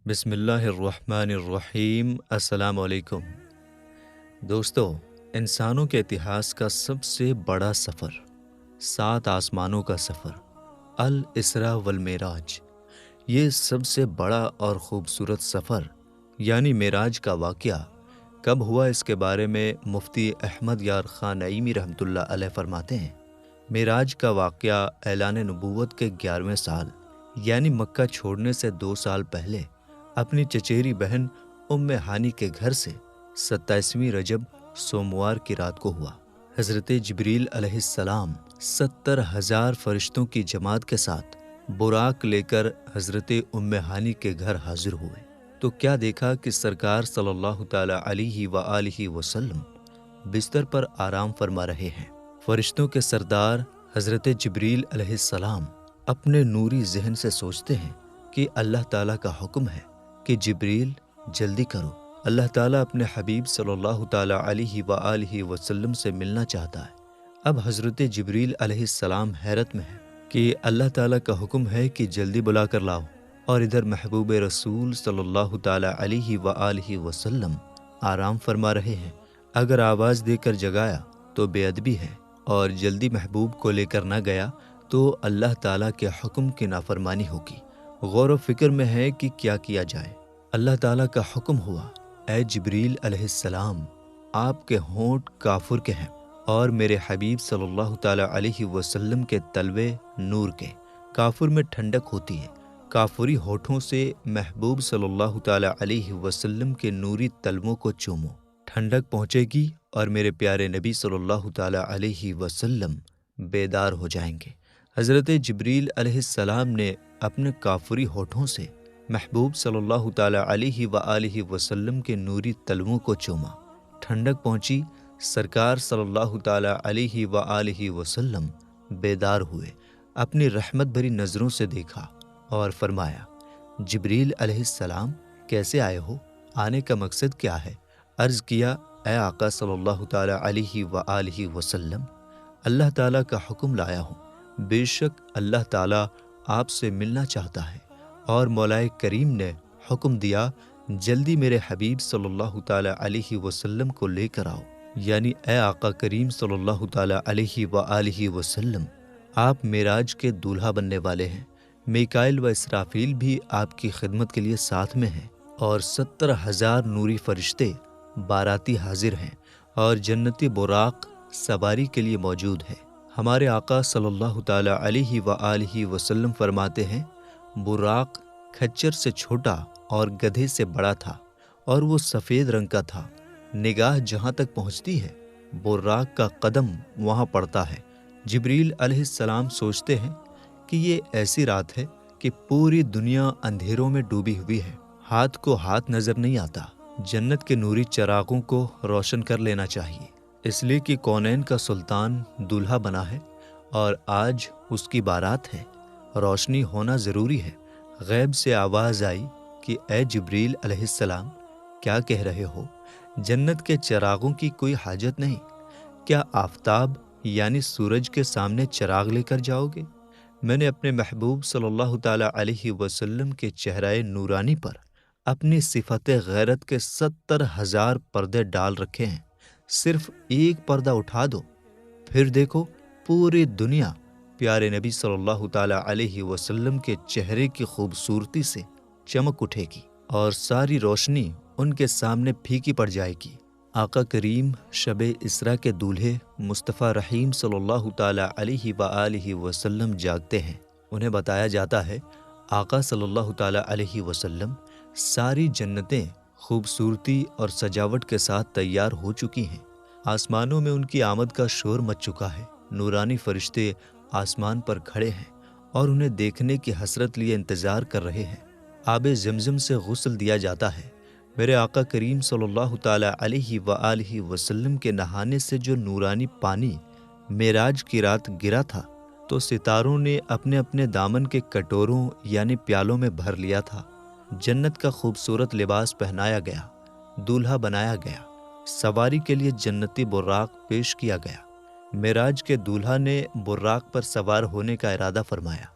بسم اللہ الرحمن الرحیم۔ السلام علیکم دوستو، انسانوں کے اتہاس کا سب سے بڑا سفر، 7 آسمانوں کا سفر، الاسراء والمعراج، یہ سب سے بڑا اور خوبصورت سفر یعنی معراج کا واقعہ کب ہوا، اس کے بارے میں مفتی احمد یار خان نعیمی رحمۃ اللہ علیہ فرماتے ہیں، معراج کا واقعہ اعلان نبوت کے 11ویں سال یعنی مکہ چھوڑنے سے 2 سال پہلے اپنی چچیری بہن ام ہانی کے گھر سے 27ویں رجب سوموار کی رات کو ہوا۔ حضرت جبریل علیہ السلام 70,000 فرشتوں کی جماعت کے ساتھ براق لے کر حضرت ام ہانی کے گھر حاضر ہوئے تو کیا دیکھا کہ سرکار صلی اللہ تعالی علیہ وآلہ وسلم بستر پر آرام فرما رہے ہیں۔ فرشتوں کے سردار حضرت جبریل علیہ السلام اپنے نوری ذہن سے سوچتے ہیں کہ اللہ تعالیٰ کا حکم ہے کہ جبریل جلدی کرو، اللہ تعالیٰ اپنے حبیب صلی اللہ تعالیٰ علیہ وآلہ وسلم سے ملنا چاہتا ہے۔ اب حضرت جبریل علیہ السلام حیرت میں ہے کہ اللہ تعالیٰ کا حکم ہے کہ جلدی بلا کر لاؤ، اور ادھر محبوب رسول صلی اللہ تعالیٰ علیہ وآلہ وسلم آرام فرما رہے ہیں۔ اگر آواز دے کر جگایا تو بے ادبی ہے، اور جلدی محبوب کو لے کر نہ گیا تو اللہ تعالیٰ کے حکم کی نافرمانی ہوگی۔ غور و فکر میں ہے کہ کیا کیا جائے۔ اللہ تعالیٰ کا حکم ہوا، اے جبریل علیہ السلام، آپ کے ہونٹ کافر کے ہیں اور میرے حبیب صلی اللہ تعالیٰ علیہ وسلم کے تلوے نور کے۔ کافر میں ٹھنڈک ہوتی ہے، کافری ہونٹوں سے محبوب صلی اللہ تعالیٰ علیہ وسلم کے نوری تلووں کو چومو، ٹھنڈک پہنچے گی اور میرے پیارے نبی صلی اللہ تعالیٰ علیہ وسلم بیدار ہو جائیں گے۔ حضرت جبریل علیہ السلام نے اپنے کافری ہونٹوں سے محبوب صلی اللہ تعالیٰ علیہ وآلہ وسلم کے نوری تلووں کو چوما، ٹھنڈک پہنچی، سرکار صلی اللہ تعالیٰ علیہ وآلہ وسلم بیدار ہوئے، اپنی رحمت بھری نظروں سے دیکھا اور فرمایا، جبریل علیہ السلام کیسے آئے ہو؟ آنے کا مقصد کیا ہے؟ عرض کیا، اے آقا صلی اللہ تعالیٰ علیہ وآلہ وسلم، اللہ تعالیٰ کا حکم لایا ہوں، بے شک اللہ تعالیٰ آپ سے ملنا چاہتا ہے، اور مولا کریم نے حکم دیا جلدی میرے حبیب صلی اللہ تعالیٰ علیہ وسلم کو لے کر آؤ، یعنی اے آقا کریم صلی اللہ تعالیٰ علیہ وآلہ وسلم، آپ معراج کے دولہا بننے والے ہیں۔ میکائیل و اسرافیل بھی آپ کی خدمت کے لیے ساتھ میں ہیں، اور 70,000 نوری فرشتے باراتی حاضر ہیں، اور جنتی براق سواری کے لیے موجود ہے۔ ہمارے آقا صلی اللہ تعالیٰ علیہ وآلہ وسلم فرماتے ہیں، براق کھچر سے چھوٹا اور گدھے سے بڑا تھا، اور وہ سفید رنگ کا تھا۔ نگاہ جہاں تک پہنچتی ہے براق کا قدم وہاں پڑتا ہے۔ جبریل علیہ السلام سوچتے ہیں کہ یہ ایسی رات ہے کہ پوری دنیا اندھیروں میں ڈوبی ہوئی ہے، ہاتھ کو ہاتھ نظر نہیں آتا، جنت کے نوری چراغوں کو روشن کر لینا چاہیے، اس لیے کہ کونین کا سلطان دولہا بنا ہے اور آج اس کی بارات ہے، روشنی ہونا ضروری ہے۔ غیب سے آواز آئی کہ اے جبریل علیہ السلام، کیا کہہ رہے ہو؟ جنت کے چراغوں کی کوئی حاجت نہیں، کیا آفتاب یعنی سورج کے سامنے چراغ لے کر جاؤ گے؟ میں نے اپنے محبوب صلی اللہ تعالیٰ علیہ وسلم کے چہرہ نورانی پر اپنی صفت غیرت کے 70,000 پردے ڈال رکھے ہیں، صرف ایک پردہ اٹھا دو، پھر دیکھو پوری دنیا پیارے نبی صلی اللہ تعالیٰ علیہ وسلم کے چہرے کی خوبصورتی سے چمک اٹھے گی، اور ساری روشنی ان کے سامنے پھیکی پڑ جائے گی۔ آقا کریم شب اسراء کے دولہے مصطفیٰ رحیم صلی اللہ تعالیٰ علیہ وآلہ وسلم جاگتے ہیں۔ انہیں بتایا جاتا ہے آقا صلی اللہ تعالیٰ علیہ وسلم ساری جنتیں خوبصورتی اور سجاوٹ کے ساتھ تیار ہو چکی ہیں، آسمانوں میں ان کی آمد کا شور مچ چکا ہے، نورانی فرشتے آسمان پر کھڑے ہیں اور انہیں دیکھنے کی حسرت لیے انتظار کر رہے ہیں۔ آب زمزم سے غسل دیا جاتا ہے۔ میرے آقا کریم صلی اللہ تعالیٰ علیہ وآلہ وسلم کے نہانے سے جو نورانی پانی معراج کی رات گرا تھا تو ستاروں نے اپنے اپنے دامن کے کٹوروں یعنی پیالوں میں بھر لیا تھا۔ جنت کا خوبصورت لباس پہنایا گیا، دولہا بنایا گیا، سواری کے لیے جنتی براق پیش کیا گیا۔ معراج کے دولہا نے براق پر سوار ہونے کا ارادہ فرمایا،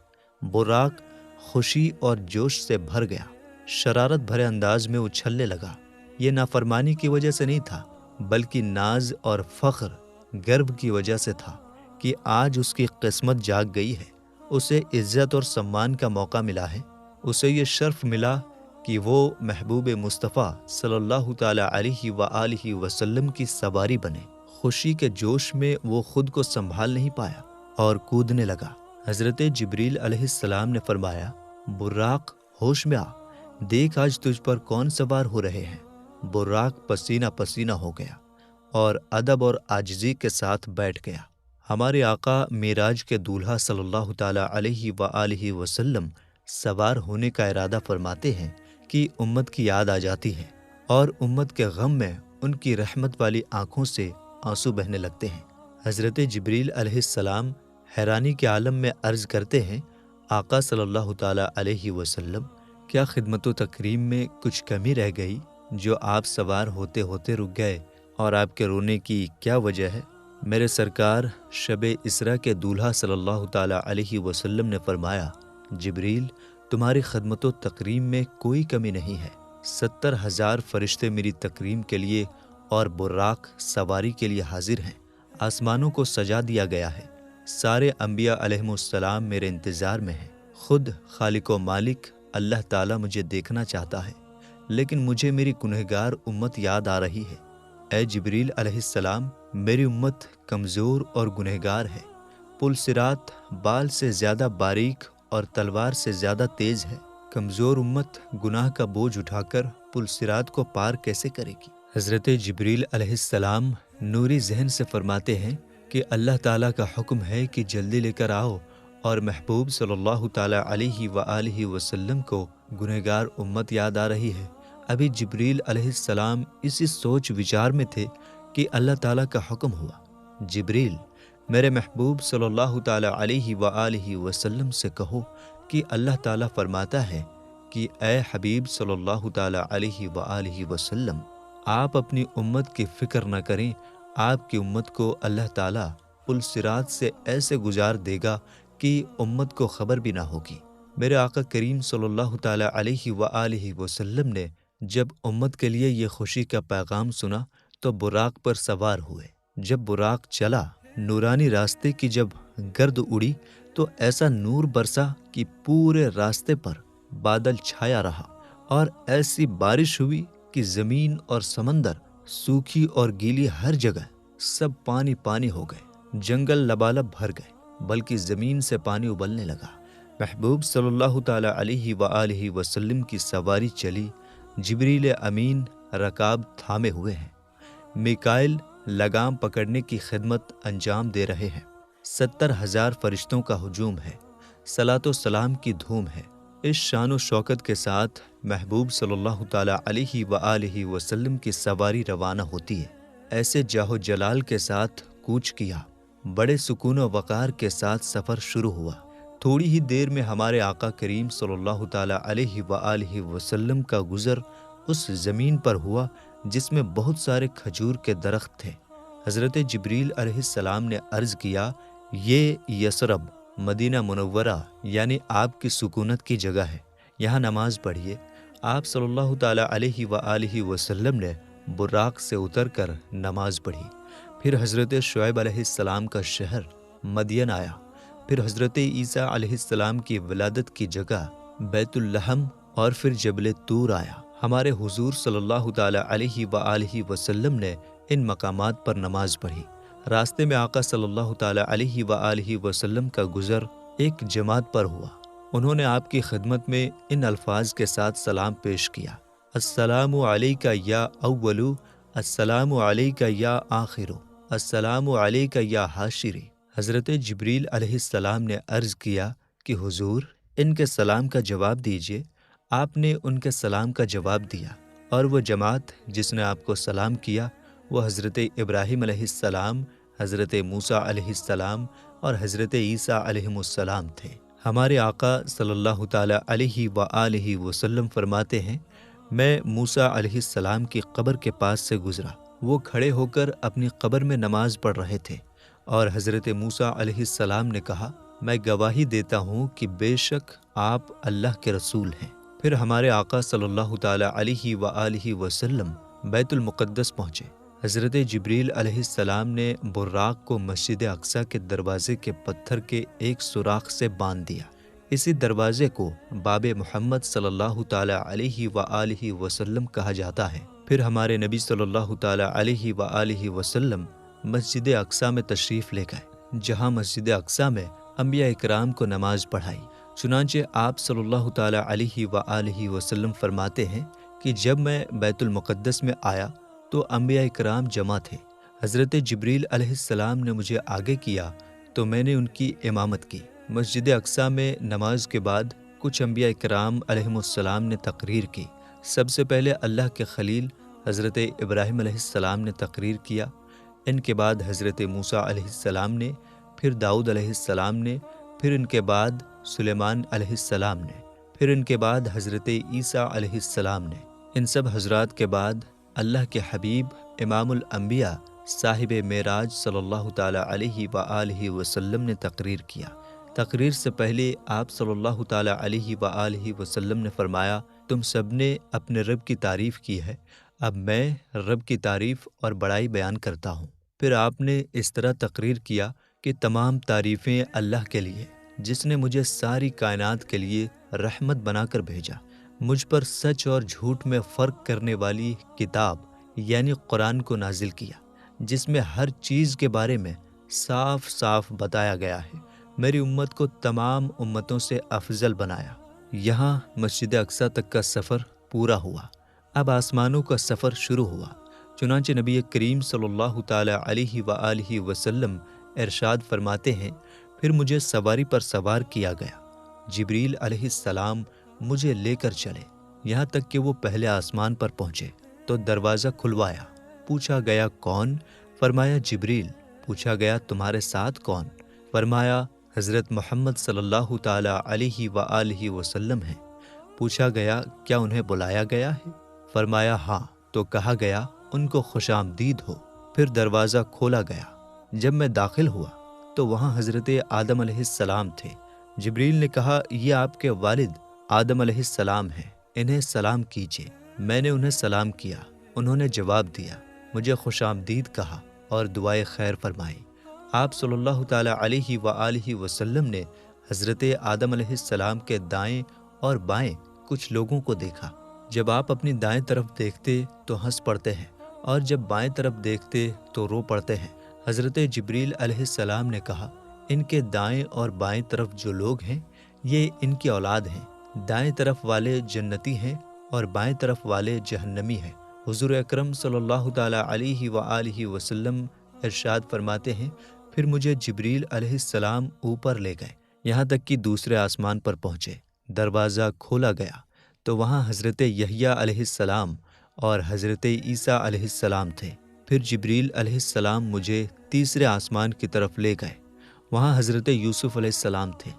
براق خوشی اور جوش سے بھر گیا، شرارت بھرے انداز میں اچھلنے لگا۔ یہ نافرمانی کی وجہ سے نہیں تھا، بلکہ ناز اور فخر، گرو کی وجہ سے تھا کہ آج اس کی قسمت جاگ گئی ہے، اسے عزت اور سمان کا موقع ملا ہے، اسے یہ شرف ملا کہ وہ محبوب مصطفیٰ صلی اللہ تعالی علیہ وآلہ وسلم کی سواری بنے۔ خوشی کے جوش میں وہ خود کو سنبھال نہیں پایا اور کودنے لگا۔ حضرت جبریل علیہ السلام نے فرمایا، براق ہوش میں آ، دیکھ آج تجھ پر کون سوار ہو رہے ہیں۔ براق پسینہ پسینہ ہو گیا اور ادب اور عاجزی کے ساتھ بیٹھ گیا۔ ہمارے آقا معراج کے دولہا صلی اللہ تعالی علیہ وآلہ وسلم سوار ہونے کا ارادہ فرماتے ہیں کہ امت کی یاد آ جاتی ہے اور امت کے غم میں ان کی رحمت والی آنکھوں سے آنسو بہنے لگتے ہیں۔ حضرت جبریل علیہ السلام حیرانی کے عالم میں عرض کرتے ہیں، آقا صلی اللہ تعالی علیہ وسلم، کیا خدمت و تکریم میں کچھ کمی رہ گئی جو آپ سوار ہوتے ہوتے رک گئے، اور آپ کے رونے کی کیا وجہ ہے؟ میرے سرکار شب اسرا کے دولہا صلی اللہ تعالی علیہ وسلم نے فرمایا، جبریل، تمہاری خدمت و تکریم میں کوئی کمی نہیں ہے۔ 70,000 فرشتے میری تکریم کے لیے اور براق سواری کے لیے حاضر ہیں۔ آسمانوں کو سجا دیا گیا ہے، سارے انبیاء علیہم السلام میرے انتظار میں ہیں۔ خود خالق و مالک اللہ تعالیٰ مجھے دیکھنا چاہتا ہے، لیکن مجھے میری گنہگار امت یاد آ رہی ہے۔ اے جبریل علیہ السلام، میری امت کمزور اور گنہگار ہے۔ پل صراط بال سے زیادہ باریک اور تلوار سے زیادہ تیز ہے۔ کمزور امت گناہ کا بوجھ اٹھا کر پل صراط کو پار کیسے کرے گی؟ حضرت جبریل علیہ السلام نوری ذہن سے فرماتے ہیں کہ اللہ تعالیٰ کا حکم ہے کہ جلدی لے کر آؤ، اور محبوب صلی اللہ تعالیٰ علیہ وآلہ وسلم کو گنہگار امت یاد آ رہی ہے۔ ابھی جبریل علیہ السلام اسی سوچ وچار میں تھے کہ اللہ تعالیٰ کا حکم ہوا، جبریل، میرے محبوب صلی اللہ تعالیٰ علیہ وآلہ وسلم سے کہو کہ اللہ تعالیٰ فرماتا ہے کہ اے حبیب صلی اللہ تعالیٰ علیہ وآلہ وسلم، آپ اپنی امت کی فکر نہ کریں، آپ کی امت کو اللہ تعالیٰ پل صراط سے ایسے گزار دے گا کہ امت کو خبر بھی نہ ہوگی۔ میرے آقا کریم صلی اللہ تعالیٰ علیہ وآلہ وسلم نے جب امت کے لیے یہ خوشی کا پیغام سنا تو براق پر سوار ہوئے۔ جب براق چلا، نورانی راستے کی جب گرد اڑی تو ایسا نور برسا کہ پورے راستے پر بادل چھایا رہا، اور ایسی بارش ہوئی کہ زمین اور سمندر، سوکھی اور گیلی ہر جگہ، سب پانی پانی ہو گئے۔ جنگل لبالب بھر گئے، بلکہ زمین سے پانی ابلنے لگا۔ محبوب صلی اللہ تعالی علیہ وآلہ وسلم کی سواری چلی، جبریل امین رکاب تھامے ہوئے ہیں، میکائل لگام پکڑنے کی خدمت انجام دے رہے ہیں۔ 70,000 فرشتوں کا ہجوم ہے، صلاۃ و سلام کی دھوم ہے۔ اس شان و شوکت کے ساتھ محبوب صلی اللہ تعالی علیہ وآلہ وسلم کی سواری روانہ ہوتی ہے۔ ایسے جاہ و جلال کے ساتھ کوچ کیا، بڑے سکون و وقار کے ساتھ سفر شروع ہوا۔ تھوڑی ہی دیر میں ہمارے آقا کریم صلی اللہ تعالی علیہ وآلہ وسلم کا گزر اس زمین پر ہوا جس میں بہت سارے کھجور کے درخت تھے۔ حضرت جبریل علیہ السلام نے عرض کیا، یہ یثرب، مدینہ منورہ یعنی آپ کی سکونت کی جگہ ہے، یہاں نماز پڑھیے۔ آپ صلی اللہ تعالی علیہ وآلہ وسلم نے براق سے اتر کر نماز پڑھی۔ پھر حضرت شعیب علیہ السلام کا شہر مدین آیا، پھر حضرت عیسیٰ علیہ السلام کی ولادت کی جگہ بیت اللحم، اور پھر جبل طور آیا۔ ہمارے حضور صلی اللہ تعالی علیہ وآلہ وسلم نے ان مقامات پر نماز پڑھی۔ راستے میں آقا صلی اللہ تعالی علیہ وآلہ وسلم کا گزر ایک جماعت پر ہوا۔ انہوں نے آپ کی خدمت میں ان الفاظ کے ساتھ سلام پیش کیا، السلام علیکہ یا اولو، السلام علیکہ یا آخرو، السلام علیکہ یا حاشری۔ حضرت جبریل علیہ السلام نے عرض کیا کہ حضور، ان کے سلام کا جواب دیجیے۔ آپ نے ان کے سلام کا جواب دیا، اور وہ جماعت جس نے آپ کو سلام کیا وہ حضرت ابراہیم علیہ السلام، حضرت موسیٰ علیہ السلام اور حضرت عیسیٰ علیہ السلام تھے۔ ہمارے آقا صلی اللہ تعالی علیہ وآلہ وسلم فرماتے ہیں، میں موسیٰ علیہ السلام کی قبر کے پاس سے گزرا، وہ کھڑے ہو کر اپنی قبر میں نماز پڑھ رہے تھے، اور حضرت موسیٰ علیہ السلام نے کہا، میں گواہی دیتا ہوں کہ بے شک آپ اللہ کے رسول ہیں۔ پھر ہمارے آقا صلی اللہ تعالیٰ علیہ وآلہ وسلم بیت المقدس پہنچے۔ حضرت جبریل علیہ السلام نے براق کو مسجد اقصیٰ کے دروازے کے پتھر کے ایک سوراخ سے باندھ دیا۔ اسی دروازے کو باب محمد صلی اللہ تعالیٰ علیہ وآلہ وسلم کہا جاتا ہے۔ پھر ہمارے نبی صلی اللہ تعالیٰ علیہ وآلہ وسلم مسجد اقصیٰ میں تشریف لے گئے، جہاں مسجد اقصیٰ میں انبیاء اکرام کو نماز پڑھائی۔ چنانچہ آپ صلی اللہ تعالیٰ علیہ وآلہ وسلم فرماتے ہیں کہ جب میں بیت المقدس میں آیا تو انبیاء اکرام جمع تھے۔ حضرت جبریل علیہ السلام نے مجھے آگے کیا تو میں نے ان کی امامت کی۔ مسجد اقصیٰ میں نماز کے بعد کچھ انبیاء اکرام علیہم السلام نے تقریر کی۔ سب سے پہلے اللہ کے خلیل حضرت ابراہیم علیہ السلام نے تقریر کیا، ان کے بعد حضرت موسیٰ علیہ السلام نے، پھر داؤد علیہ السلام نے، پھر ان کے بعد سلیمان علیہ السلام نے، پھر ان کے بعد حضرت عیسیٰ علیہ السلام نے۔ ان سب حضرات کے بعد اللہ کے حبیب امام الانبیاء صاحب معراج صلی اللہ تعالیٰ علیہ وآلہ وسلم نے تقریر کیا۔ تقریر سے پہلے آپ صلی اللہ تعالیٰ علیہ وآلہ وسلم نے فرمایا، تم سب نے اپنے رب کی تعریف کی ہے، اب میں رب کی تعریف اور بڑائی بیان کرتا ہوں۔ پھر آپ نے اس طرح تقریر کیا کہ تمام تعریفیں اللہ کے لیے، جس نے مجھے ساری کائنات کے لیے رحمت بنا کر بھیجا، مجھ پر سچ اور جھوٹ میں فرق کرنے والی کتاب یعنی قرآن کو نازل کیا، جس میں ہر چیز کے بارے میں صاف صاف بتایا گیا ہے، میری امت کو تمام امتوں سے افضل بنایا۔ یہاں مسجد اقصیٰ تک کا سفر پورا ہوا، اب آسمانوں کا سفر شروع ہوا۔ چنانچہ نبی کریم صلی اللہ تعالیٰ علیہ وآلہ وسلم ارشاد فرماتے ہیں، پھر مجھے سواری پر سوار کیا گیا، جبریل علیہ السلام مجھے لے کر چلے، یہاں تک کہ وہ پہلے آسمان پر پہنچے تو دروازہ کھلوایا۔ پوچھا گیا کون؟ فرمایا جبریل۔ پوچھا گیا تمہارے ساتھ کون؟ فرمایا حضرت محمد صلی اللہ تعالیٰ علیہ وآلہ وسلم ہیں۔ پوچھا گیا کیا انہیں بلایا گیا ہے؟ فرمایا ہاں، تو کہا گیا ان کو خوش آمدید ہو۔ پھر دروازہ کھولا گیا۔ جب میں داخل ہوا تو وہاں حضرت آدم علیہ السلام تھے۔ جبریل نے کہا یہ آپ کے والد آدم علیہ السلام ہیں، انہیں سلام کیجیے۔ میں نے انہیں سلام کیا، انہوں نے جواب دیا، مجھے خوش آمدید کہا اور دعائے خیر فرمائی۔ آپ صلی اللہ تعالیٰ علیہ وآلہ وسلم نے حضرت آدم علیہ السلام کے دائیں اور بائیں کچھ لوگوں کو دیکھا۔ جب آپ اپنی دائیں طرف دیکھتے تو ہنس پڑتے ہیں اور جب بائیں طرف دیکھتے تو رو پڑتے ہیں۔ حضرت جبریل علیہ السلام نے کہا، ان کے دائیں اور بائیں طرف جو لوگ ہیں یہ ان کی اولاد ہیں، دائیں طرف والے جنتی ہیں اور بائیں طرف والے جہنمی ہیں۔ حضور اکرم صلی اللہ تعالیٰ علیہ وآلہ وسلم ارشاد فرماتے ہیں، پھر مجھے جبریل علیہ السلام اوپر لے گئے، یہاں تک کہ دوسرے آسمان پر پہنچے۔ دروازہ کھولا گیا تو وہاں حضرت یحییٰ علیہ السلام اور حضرت عیسیٰ علیہ السلام تھے۔ پھر جبریل علیہ السلام مجھے تیسرے آسمان کی طرف لے گئے، وہاں حضرت یوسف علیہ السلام تھے۔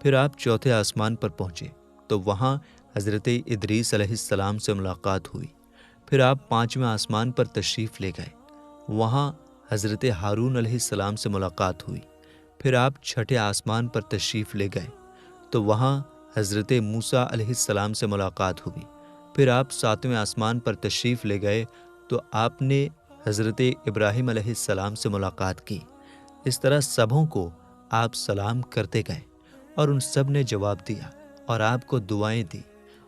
پھر آپ چوتھے آسمان پر پہنچے تو وہاں حضرت ادریس علیہ السلام سے ملاقات ہوئی۔ پھر آپ پانچویں آسمان پر تشریف لے گئے، وہاں حضرت ہارون علیہ السلام سے ملاقات ہوئی۔ پھر آپ چھٹے آسمان پر تشریف لے گئے تو وہاں حضرت موسیٰ علیہ السلام سے ملاقات ہوئی۔ پھر آپ ساتویں آسمان پر تشریف لے گئے تو آپ نے حضرت ابراہیم علیہ السلام سے ملاقات کی۔ اس طرح سبھوں کو آپ سلام کرتے گئے اور ان سب نے جواب دیا اور آپ کو دعائیں دی،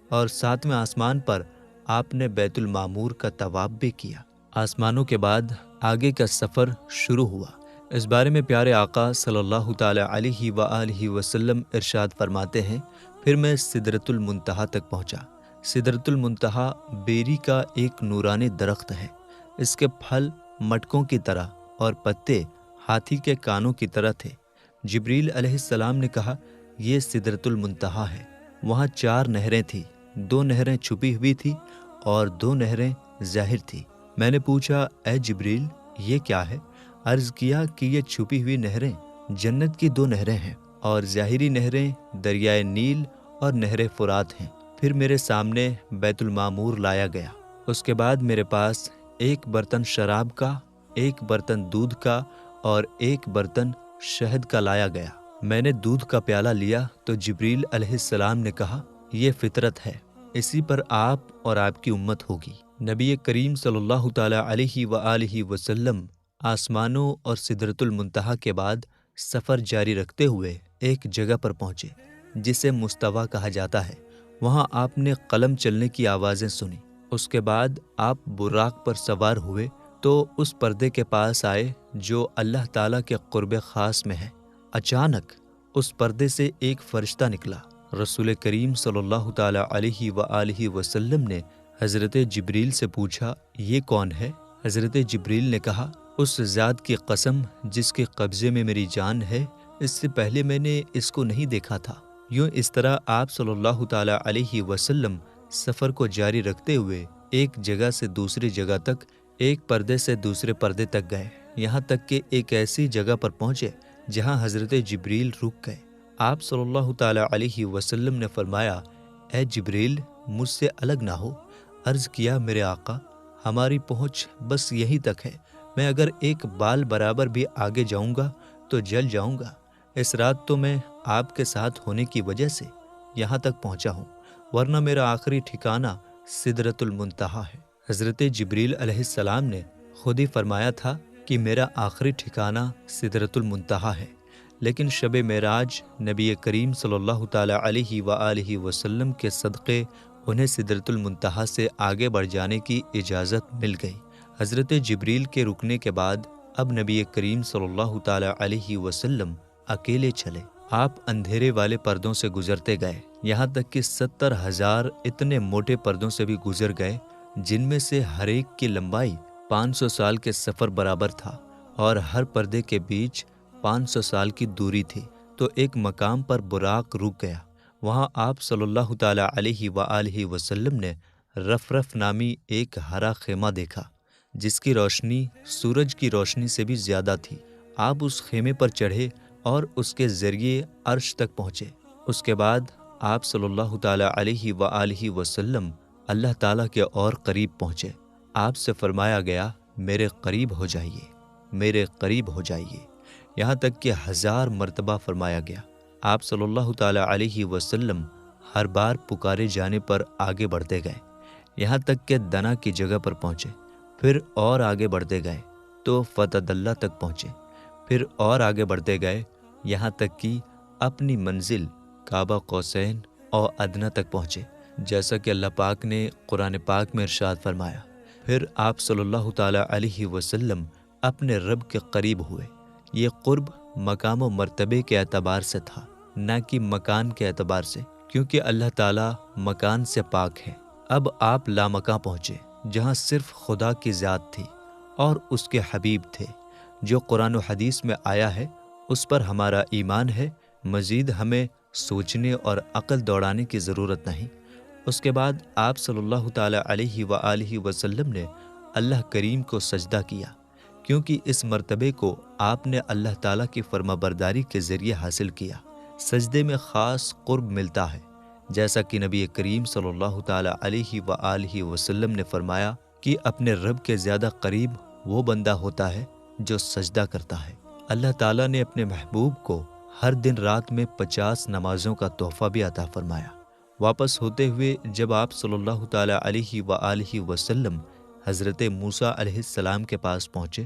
اور ساتویں آسمان پر آپ نے بیت المعمور کا طواف بھی کیا۔ آسمانوں کے بعد آگے کا سفر شروع ہوا۔ اس بارے میں پیارے آقا صلی اللہ تعالیٰ علیہ وآلہ وسلم ارشاد فرماتے ہیں، پھر میں سدرۃ المنتہا تک پہنچا۔ سدرۃ المنتہا بیری کا ایک نورانی درخت ہے، اس کے پھل مٹکوں کی طرح اور پتے ہاتھی کے کانوں کی طرح تھے۔ جبریل علیہ السلام نے کہا، یہ سدرۃ المنتہا ہے۔ وہاں 4 نہریں تھیں، 2 نہریں چھپی ہوئی تھیں اور 2 نہریں ظاہر تھیں۔ میں نے پوچھا، اے جبریل یہ کیا ہے؟ عرض کیا کہ یہ چھپی ہوئی نہریں جنت کی 2 نہریں ہیں اور ظاہری نہریں دریائے نیل اور نہر فرات ہیں۔ پھر میرے سامنے بیت المعمور لایا گیا۔ اس کے بعد میرے پاس 1 برتن شراب کا، 1 برتن دودھ کا اور 1 برتن شہد کا لایا گیا۔ میں نے دودھ کا پیالہ لیا تو جبریل علیہ السلام نے کہا، یہ فطرت ہے، اسی پر آپ اور آپ کی امت ہوگی۔ نبی کریم صلی اللہ تعالیٰ علیہ وآلہ وسلم آسمانوں اور سدرۃ المنتہا کے بعد سفر جاری رکھتے ہوئے ایک جگہ پر پہنچے جسے مستویٰ کہا جاتا ہے۔ وہاں آپ نے قلم چلنے کی آوازیں سنی۔ اس کے بعد آپ براق پر سوار ہوئے تو اس پردے کے پاس آئے جو اللہ تعالیٰ کے قرب خاص میں ہے۔ اچانک اس پردے سے ایک فرشتہ نکلا۔ رسول کریم صلی اللہ تعالیٰ علیہ وآلہ وسلم نے حضرت جبریل سے پوچھا، یہ کون ہے؟ حضرت جبریل نے کہا، اس ذات کی قسم جس کے قبضے میں میری جان ہے، اس سے پہلے میں نے اس کو نہیں دیکھا تھا۔ یوں اس طرح آپ صلی اللہ تعالیٰ علیہ وسلم سفر کو جاری رکھتے ہوئے ایک جگہ سے دوسری جگہ تک، ایک پردے سے دوسرے پردے تک گئے، یہاں تک کہ ایک ایسی جگہ پر پہنچے جہاں حضرت جبریل رک گئے۔ آپ صلی اللہ تعالیٰ علیہ وسلم نے فرمایا، اے جبریل، مجھ سے الگ نہ ہو۔ عرض کیا، میرے آقا، ہماری پہنچ بس یہیں تک ہے، میں اگر ایک بال برابر بھی آگے جاؤں گا تو جل جاؤں گا۔ اس رات تو میں آپ کے ساتھ ہونے کی وجہ سے یہاں تک پہنچا ہوں، ورنہ میرا آخری ٹھکانہ سدرۃ المنتہا ہے۔ حضرت جبریل علیہ السلام نے خود ہی فرمایا تھا کہ میرا آخری ٹھکانہ سدرۃ المنتہا ہے، لیکن شب معراج نبی کریم صلی اللہ تعالیٰ علیہ وآلہ وسلم کے صدقے انہیں سدرۃ المنتہا سے آگے بڑھ جانے کی اجازت مل گئی۔ حضرت جبریل کے رکنے کے بعد اب نبی کریم صلی اللہ تعالیٰ علیہ وسلم اکیلے چلے۔ آپ اندھیرے والے پردوں سے گزرتے گئے، یہاں تک کہ 70,000 اتنے موٹے پردوں سے بھی گزر گئے جن میں سے ہر ایک کی لمبائی 500 سال کے سفر برابر تھا اور ہر پردے کے بیچ 500 سال کی دوری تھی۔ تو ایک مقام پر براق رک گیا۔ وہاں آپ صلی اللہ تعالیٰ علیہ وآلہ وسلم نے رفرف نامی ایک ہرا خیمہ دیکھا جس کی روشنی سورج کی روشنی سے بھی زیادہ تھی۔ آپ اس خیمے پر چڑھے اور اس کے ذریعے عرش تک پہنچے۔ اس کے بعد آپ صلی اللہ تعالیٰ علیہ وآلہ وسلم اللہ تعالیٰ کے اور قریب پہنچے۔ آپ سے فرمایا گیا، میرے قریب ہو جائیے، میرے قریب ہو جائیے، یہاں تک کہ 1000 مرتبہ فرمایا گیا۔ آپ صلی اللہ تعالیٰ علیہ وسلم ہر بار پکارے جانے پر آگے بڑھتے گئے، یہاں تک کہ دنا کی جگہ پر پہنچے، پھر اور آگے بڑھتے گئے تو فتح اللہ تک پہنچے، پھر اور آگے بڑھتے گئے یہاں تک کہ اپنی منزل کعبہ قوسین اور ادنیٰ تک پہنچے، جیسا کہ اللہ پاک نے قرآن پاک میں ارشاد فرمایا۔ پھر آپ صلی اللہ تعالیٰ علیہ وسلم اپنے رب کے قریب ہوئے۔ یہ قرب مقام و مرتبے کے اعتبار سے تھا، نہ کہ مکان کے اعتبار سے، کیونکہ اللہ تعالیٰ مکان سے پاک ہے۔ اب آپ لامکاں پہنچے جہاں صرف خدا کی ذات تھی اور اس کے حبیب تھے۔ جو قرآن و حدیث میں آیا ہے اس پر ہمارا ایمان ہے، مزید ہمیں سوچنے اور عقل دوڑانے کی ضرورت نہیں۔ اس کے بعد آپ صلی اللہ تعالیٰ علیہ وآلہ وسلم نے اللہ کریم کو سجدہ کیا، کیونکہ اس مرتبے کو آپ نے اللہ تعالیٰ کی فرما برداری کے ذریعے حاصل کیا۔ سجدے میں خاص قرب ملتا ہے، جیسا کہ نبی کریم صلی اللہ تعالیٰ علیہ وآلہ وسلم نے فرمایا کہ اپنے رب کے زیادہ قریب وہ بندہ ہوتا ہے جو سجدہ کرتا ہے۔ اللہ تعالیٰ نے اپنے محبوب کو ہر دن رات میں 50 نمازوں کا تحفہ بھی عطا فرمایا۔ واپس ہوتے ہوئے جب آپ صلی اللہ تعالیٰ علیہ وآلہ وسلم حضرت موسیٰ علیہ السلام کے پاس پہنچے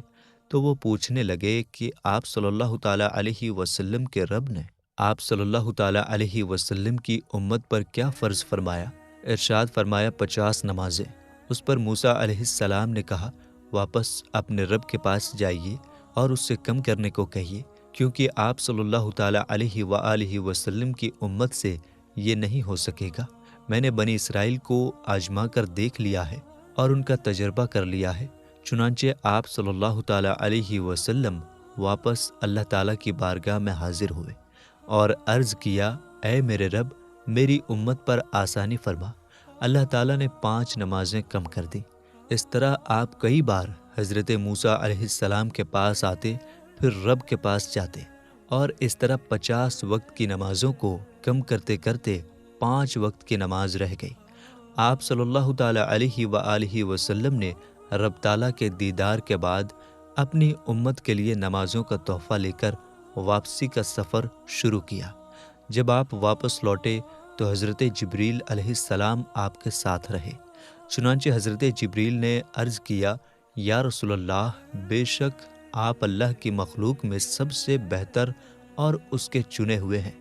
تو وہ پوچھنے لگے کہ آپ صلی اللہ تعالیٰ علیہ وسلم کے رب نے آپ صلی اللہ تعالیٰ علیہ وسلم کی امت پر کیا فرض فرمایا؟ ارشاد فرمایا 50 نمازیں۔ اس پر موسیٰ علیہ السلام نے کہا، واپس اپنے رب کے پاس جائیے اور اس سے کم کرنے کو کہیے، کیونکہ آپ صلی اللہ تعالیٰ علیہ وآلہ وسلم کی امت سے یہ نہیں ہو سکے گا۔ میں نے بنی اسرائیل کو آزما کر دیکھ لیا ہے اور ان کا تجربہ کر لیا ہے۔ چنانچہ آپ صلی اللہ تعالیٰ علیہ وسلم واپس اللہ تعالیٰ کی بارگاہ میں حاضر ہوئے اور عرض کیا، اے میرے رب، میری امت پر آسانی فرما۔ اللہ تعالیٰ نے 5 نمازیں کم کر دیں۔ اس طرح آپ کئی بار حضرت موسیٰ علیہ السلام کے پاس آتے، پھر رب کے پاس جاتے، اور اس طرح 50 وقت کی نمازوں کو کم کرتے کرتے 5 وقت کی نماز رہ گئی۔ آپ صلی اللہ تعالیٰ علیہ وآلہ وسلم نے رب تعالیٰ کے دیدار کے بعد اپنی امت کے لیے نمازوں کا تحفہ لے کر واپسی کا سفر شروع کیا۔ جب آپ واپس لوٹے تو حضرت جبریل علیہ السلام آپ کے ساتھ رہے۔ چنانچہ حضرت جبریل نے عرض کیا، یا رسول اللہ، بے شک آپ اللہ کی مخلوق میں سب سے بہتر اور اس کے چنے ہوئے ہیں۔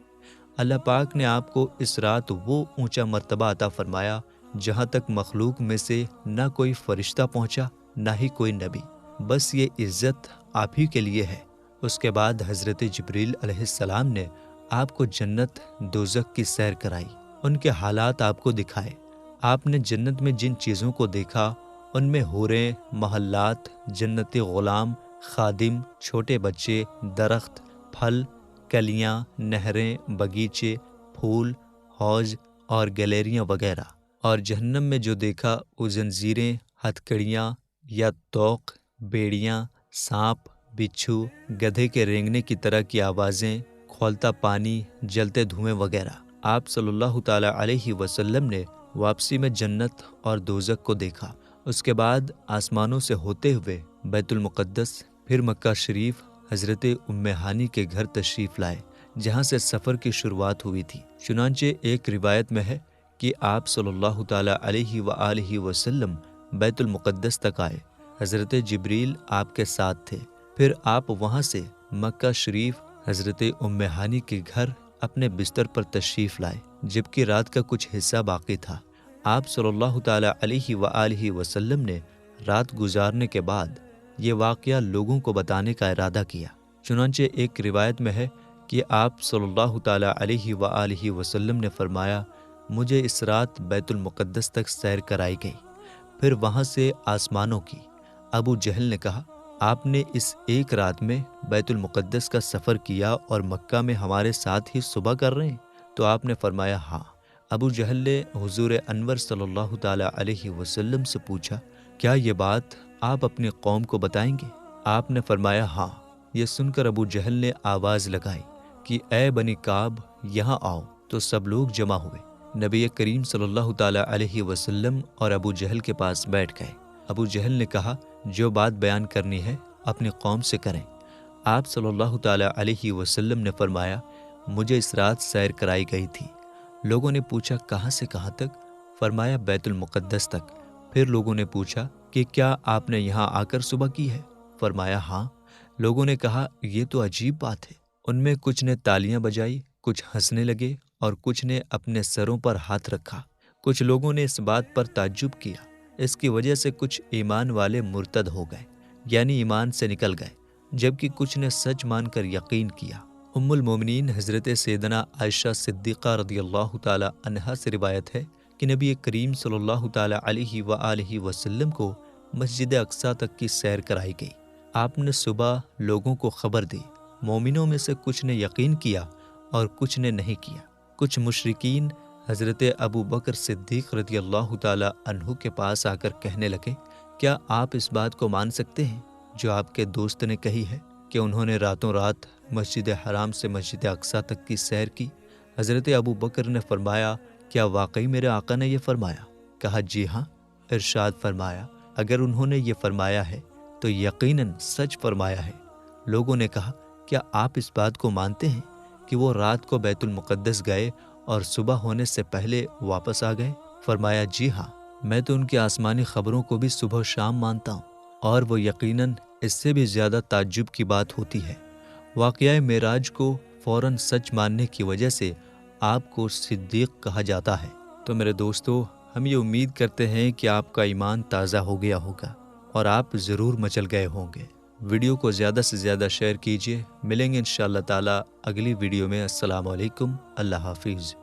اللہ پاک نے آپ کو اس رات وہ اونچا مرتبہ عطا فرمایا جہاں تک مخلوق میں سے نہ کوئی فرشتہ پہنچا نہ ہی کوئی نبی، بس یہ عزت آپ ہی کے لیے ہے۔ اس کے بعد حضرت جبریل علیہ السلام نے آپ کو جنت دوزخ کی سیر کرائی، ان کے حالات آپ کو دکھائے۔ آپ نے جنت میں جن چیزوں کو دیکھا ان میں حوریں، محلات، جنتی غلام، خادم، چھوٹے بچے، درخت، پھل، کلیاں، نہریں، باغیچے، پھول، حوض اور گیلریاں وغیرہ۔ اور جہنم میں جو دیکھا وہ زنجیریں، ہتھکڑیاں یا توق، بیڑیاں، سانپ، بچھو، گدھے کے رینگنے کی طرح کی آوازیں، کھولتا پانی، جلتے دھوئیں وغیرہ۔ آپ صلی اللہ تعالی علیہ وسلم نے واپسی میں جنت اور دوزخ کو دیکھا۔ اس کے بعد آسمانوں سے ہوتے ہوئے بیت المقدس، پھر مکہ شریف، حضرت ام ہانی کے گھر تشریف لائے جہاں سے سفر کی شروعات ہوئی تھی۔ چنانچہ ایک روایت میں ہے کہ آپ صلی اللہ تعالی علیہ وآلہ وسلم بیت المقدس تک آئے، حضرت جبریل آپ کے ساتھ تھے، پھر آپ وہاں سے مکہ شریف حضرت ام ہانی کے گھر اپنے بستر پر تشریف لائے جبکہ رات کا کچھ حصہ باقی تھا۔ آپ صلی اللہ تعالی علیہ وآلہ وسلم نے رات گزارنے کے بعد یہ واقعہ لوگوں کو بتانے کا ارادہ کیا۔ چنانچہ ایک روایت میں ہے کہ آپ صلی اللہ تعالی علیہ وآلہ وسلم نے فرمایا، مجھے اس رات بیت المقدس تک سیر کرائی گئی، پھر وہاں سے آسمانوں کی۔ ابو جہل نے کہا، آپ نے اس ایک رات میں بیت المقدس کا سفر کیا اور مکہ میں ہمارے ساتھ ہی صبح کر رہے ہیں؟ تو آپ نے فرمایا ہاں۔ ابو جہل نے حضور انور صلی اللہ تعالی علیہ وسلم سے پوچھا، کیا یہ بات آپ اپنی قوم کو بتائیں گے؟ آپ نے فرمایا ہاں۔ یہ سن کر ابو جہل نے آواز لگائی کہ اے بنی کعب، یہاں آؤ، تو سب لوگ جمع ہوئے۔ نبی کریم صلی اللہ تعالی علیہ وسلم اور ابو جہل کے پاس بیٹھ گئے۔ ابو جہل نے کہا، جو بات بیان کرنی ہے اپنی قوم سے کریں۔ آپ صلی اللہ تعالی علیہ وسلم نے فرمایا، مجھے اس رات سیر کرائی گئی تھی۔ لوگوں نے پوچھا کہاں سے کہاں تک؟ فرمایا بیت المقدس تک۔ پھر لوگوں نے پوچھا کہ کیا آپ نے یہاں آ کر صبح کی ہے؟ فرمایا ہاں۔ لوگوں نے کہا یہ تو عجیب بات ہے۔ ان میں کچھ نے تالیاں بجائی، کچھ ہنسنے لگے اور کچھ نے اپنے سروں پر ہاتھ رکھا۔ کچھ لوگوں نے اس بات پر تعجب کیا۔ اس کی وجہ سے کچھ ایمان والے مرتد ہو گئے، یعنی ایمان سے نکل گئے، جبکہ کچھ نے سچ مان کر یقین کیا۔ ام المومنین حضرت سیدنا عائشہ صدیقہ رضی اللہ تعالی عنہا سے روایت ہے کہ نبی کریم صلی اللہ تعالی علیہ وآلہ وسلم کو مسجد اقصیٰ تک کی سیر کرائی گئی۔ آپ نے صبح لوگوں کو خبر دی۔ مومنوں میں سے کچھ نے یقین کیا اور کچھ نے نہیں کیا۔ کچھ مشرکین حضرت ابو بکر صدیق رضی اللہ تعالی عنہ کے پاس آ کر کہنے لگے، کیا آپ اس بات کو مان سکتے ہیں جو آپ کے دوست نے کہی ہے کہ انہوں نے راتوں رات مسجد حرام سے مسجد اقصیٰ تک کی سیر کی؟ حضرت ابو بکر نے فرمایا، کیا واقعی میرے آقا نے یہ فرمایا؟ کہا جی ہاں۔ ارشاد فرمایا، اگر انہوں نے یہ فرمایا ہے تو یقیناً سچ فرمایا ہے۔ لوگوں نے کہا، کیا آپ اس بات کو مانتے ہیں کہ وہ رات کو بیت المقدس گئے اور صبح ہونے سے پہلے واپس آ گئے؟ فرمایا جی ہاں، میں تو ان کی آسمانی خبروں کو بھی صبح و شام مانتا ہوں، اور وہ یقیناً اس سے بھی زیادہ تعجب کی بات ہوتی ہے۔ واقعہ معراج کو فوراً سچ ماننے کی وجہ سے آپ کو صدیق کہا جاتا ہے۔ تو میرے دوستو، ہم یہ امید کرتے ہیں کہ آپ کا ایمان تازہ ہو گیا ہوگا اور آپ ضرور مچل گئے ہوں گے۔ ویڈیو کو زیادہ سے زیادہ شیئر کیجیے۔ ملیں گے انشاءاللہ تعالی اگلی ویڈیو میں۔ السلام علیکم، اللہ حافظ۔